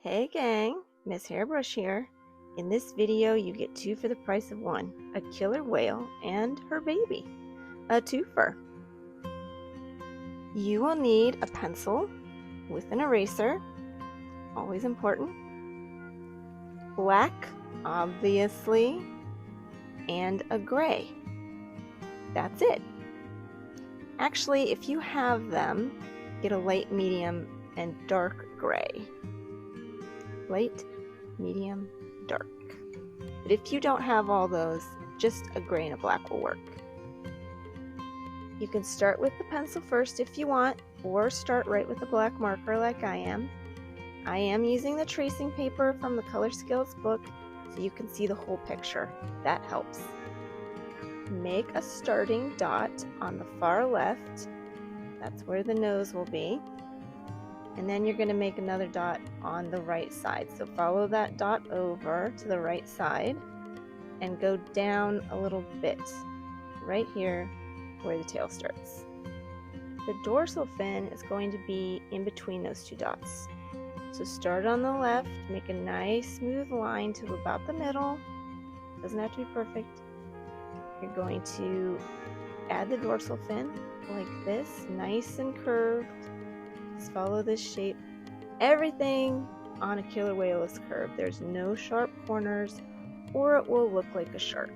Hey gang, Miss Hairbrush here. In this video you get two for the price of one, a killer whale and her baby, a twofer. You will need a pencil with an eraser, always important, black obviously, and a gray. That's it. Actually, if you have them, get a light, medium, and dark gray. Light, medium, dark. But if you don't have all those, just a gray and a black will work. You can start with the pencil first if you want, or start right with the black marker like I am. I am using the tracing paper from the COLORSKILLS book so you can see the whole picture. That helps. Make a starting dot on the far left. That's where the nose will be. And then you're going to make another dot on the right side. So follow that dot over to the right side and go down a little bit right here where the tail starts. The dorsal fin is going to be in between those two dots. So start on the left, make a nice smooth line to about the middle. Doesn't have to be perfect. You're going to add the dorsal fin like this, nice and curved. Just follow this shape. Everything on a killer whale is curved. There's no sharp corners or it will look like a shark.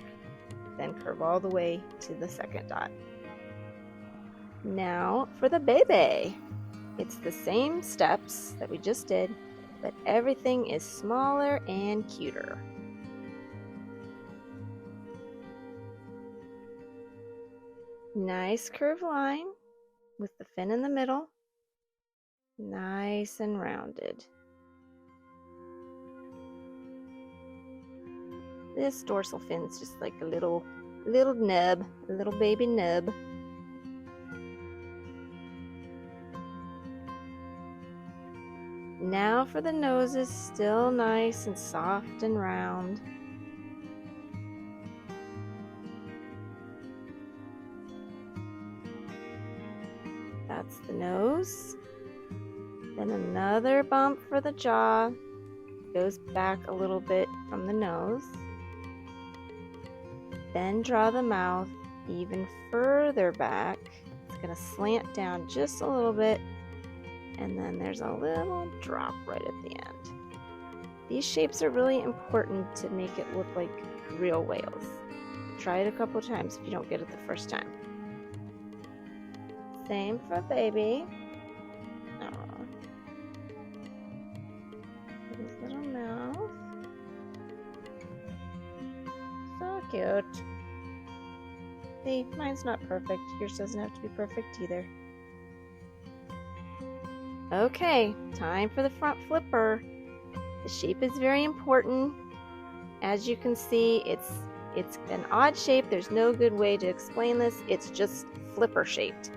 Then curve all the way to the second dot. Now for the baby. It's the same steps that we just did, but everything is smaller and cuter. Nice curved line with the fin in the middle. Nice and rounded. This dorsal fin is just like a little nub, a little baby nub. Now for the noses, still nice and soft and round. That's the nose. Then another bump for the jaw. Goes back a little bit from the nose. Then draw the mouth even further back. It's going to slant down just a little bit. And then there's a little drop right at the end. These shapes are really important to make it look like real whales. Try it a couple times if you don't get it the first time. Same for baby. His little mouth. So cute. See, mine's not perfect. Yours doesn't have to be perfect either. Okay, time for the front flipper. The shape is very important. As you can see, it's an odd shape. There's no good way to explain this. It's just flipper shaped.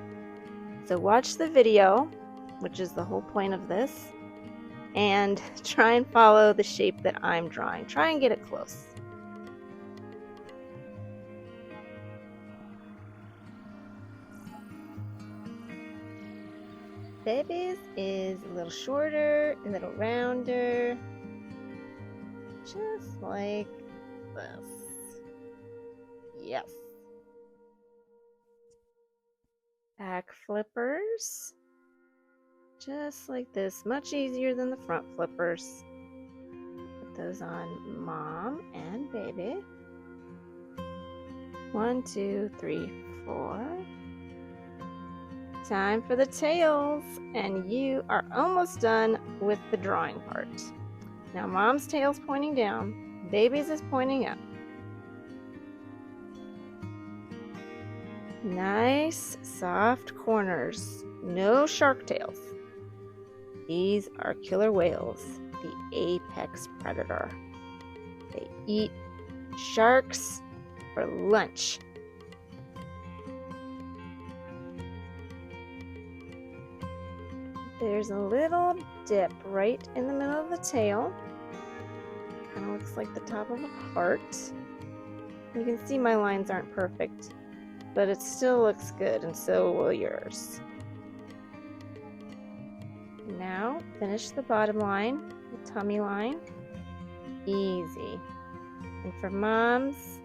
So watch the video, which is the whole point of this, and try and follow the shape that I'm drawing. Try and get it close. Baby's is a little shorter, a little rounder, just like this. Yes. Back flippers, just like this, much easier than the front flippers. Put those on mom and baby. 1, 2, 3, 4. Time for the tails, and you are almost done with the drawing part. Now mom's tail's pointing down, baby's is pointing up. Nice soft corners, no shark tails. These are killer whales, the apex predator. They eat sharks for lunch. There's a little dip right in the middle of the tail. Kind of looks like the top of a heart. You can see my lines aren't perfect, but it still looks good, and so will yours. Now finish the bottom line with tummy line. Easy. And for moms,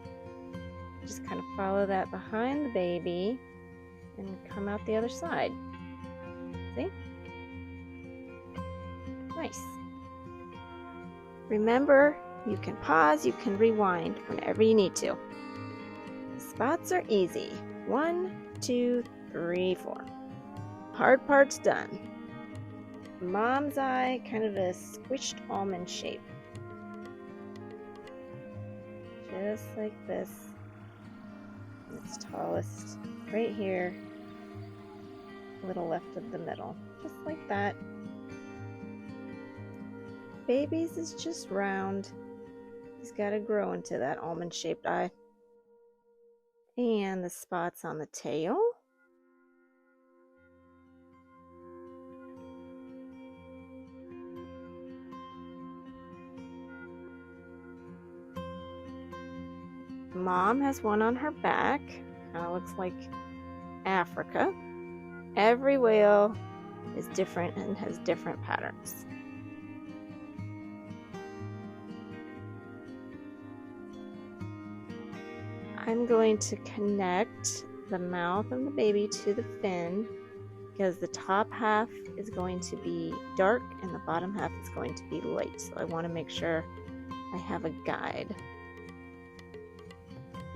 just kind of follow that behind the baby and come out the other side. See? Nice. Remember, you can pause, you can rewind whenever you need to. The spots are easy. 1, 2, 3, 4. Hard part's done. Mom's eye, kind of a squished almond shape. Just like this. And its tallest right here, a little left of the middle. Just like that. Baby's is just round. He's got to grow into that almond-shaped eye. And the spots on the tail. Mom has one on her back. Kind of looks like Africa. Every whale is different and has different patterns. I'm going to connect the mouth of the baby to the fin because the top half is going to be dark and the bottom half is going to be light. So I want to make sure I have a guide.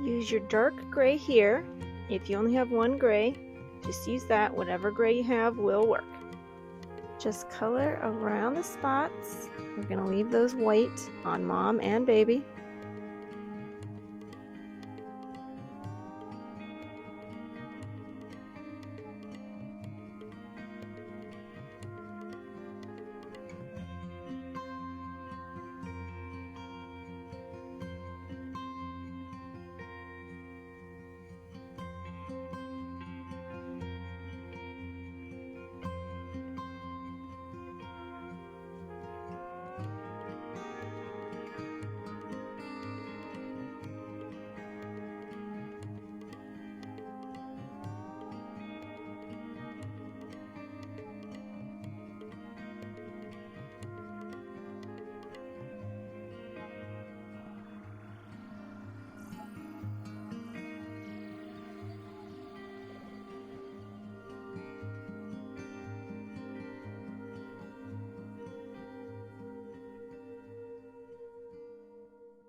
Use your dark gray here. If you only have one gray, just use that. Whatever gray you have will work. Just color around the spots. We're going to leave those white on mom and baby.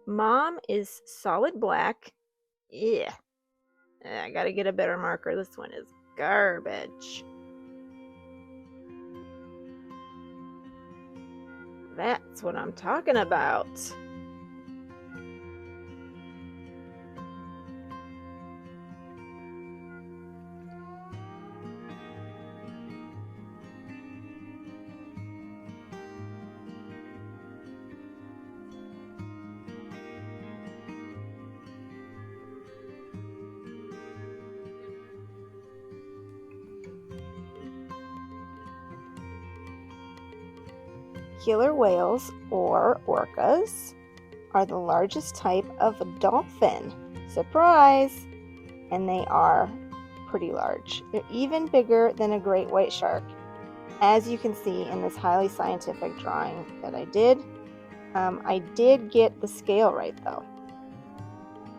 Mom is solid black. Yeah. I gotta get a better marker. This one is garbage. That's what I'm talking about. Killer whales, or orcas, are the largest type of dolphin. Surprise! And they are pretty large. They're even bigger than a great white shark, as you can see in this highly scientific drawing that I did. I did get the scale right though.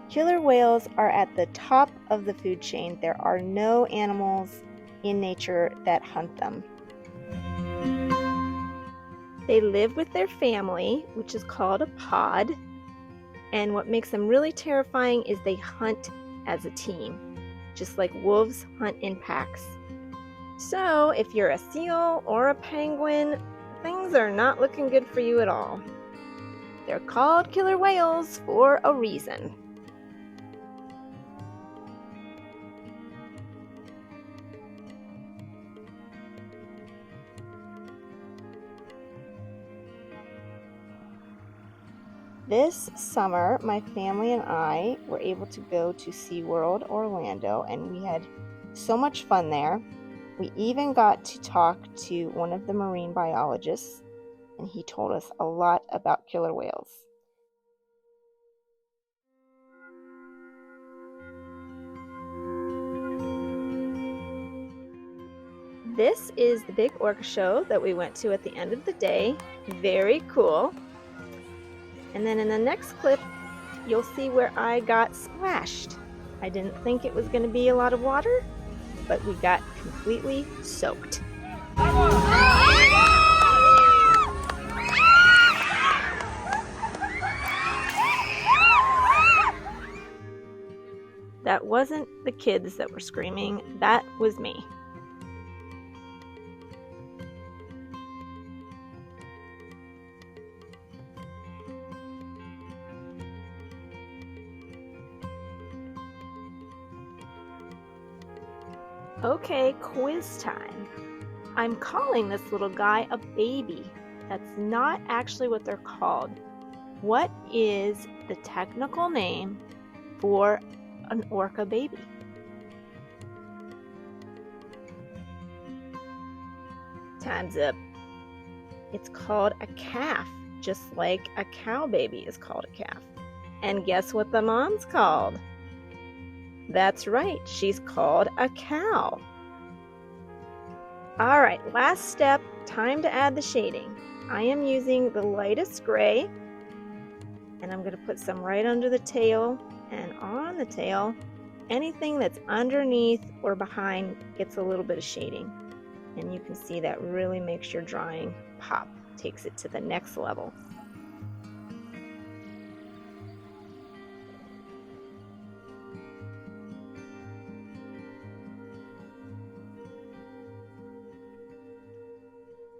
Killer whales are at the top of the food chain. There are no animals in nature that hunt them. They live with their family, which is called a pod, and what makes them really terrifying is they hunt as a team, just like wolves hunt in packs. So if you're a seal or a penguin, things are not looking good for you at all. They're called killer whales for a reason. This summer, my family and I were able to go to SeaWorld Orlando, and we had so much fun there. We even got to talk to one of the marine biologists, and he told us a lot about killer whales. This is the big orca show that we went to at the end of the day. Very cool. And then in the next clip, you'll see where I got splashed. I didn't think it was going to be a lot of water, but we got completely soaked. That wasn't the kids that were screaming, that was me. Okay, quiz time. I'm calling this little guy a baby. That's not actually what they're called. What is the technical name for an orca baby? Time's up. It's called a calf, just like a cow baby is called a calf. And guess what the mom's called? That's right, she's called a cow. All right, last step, time to add the shading. I am using the lightest gray, and I'm going to put some right under the tail and on the tail. Anything that's underneath or behind gets a little bit of shading. And you can see that really makes your drawing pop, takes it to the next level.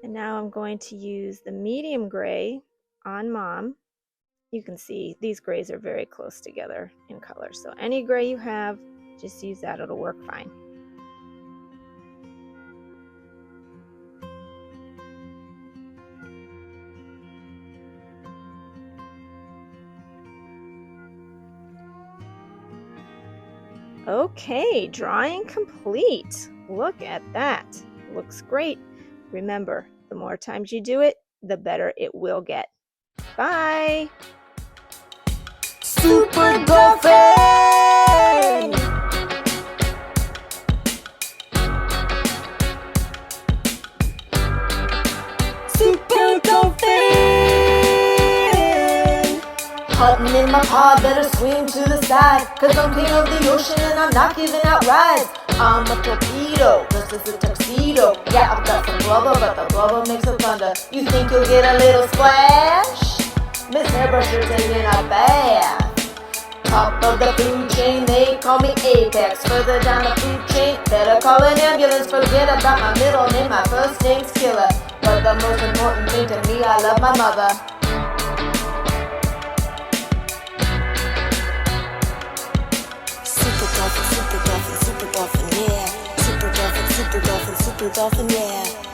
And now I'm going to use the medium gray on Mom. You can see these grays are very close together in color. So any gray you have, just use that, it'll work fine. Okay, drawing complete. Look at that. Looks great. Remember, the more times you do it, the better it will get. Bye! Super Dolphin! Super Dolphin! Hunting in my pod, better swim to the side, 'cause I'm king of the ocean and I'm not giving out rides. I'm a torpedo, just as a tuxedo. Yeah, I've got some blubber, but the blubber makes a thunder. You think you'll get a little splash? Miss Hairbrush, you're taking a bath. Top of the food chain, they call me Apex. Further down the food chain, better call an ambulance. Forget about my middle name, my first name's Killer. But the most important thing to me, I love my mother. Super Dolphin, Super Dolphin, Super Dolphin, yeah. Super Dolphin, Super Dolphin, Super Dolphin, yeah.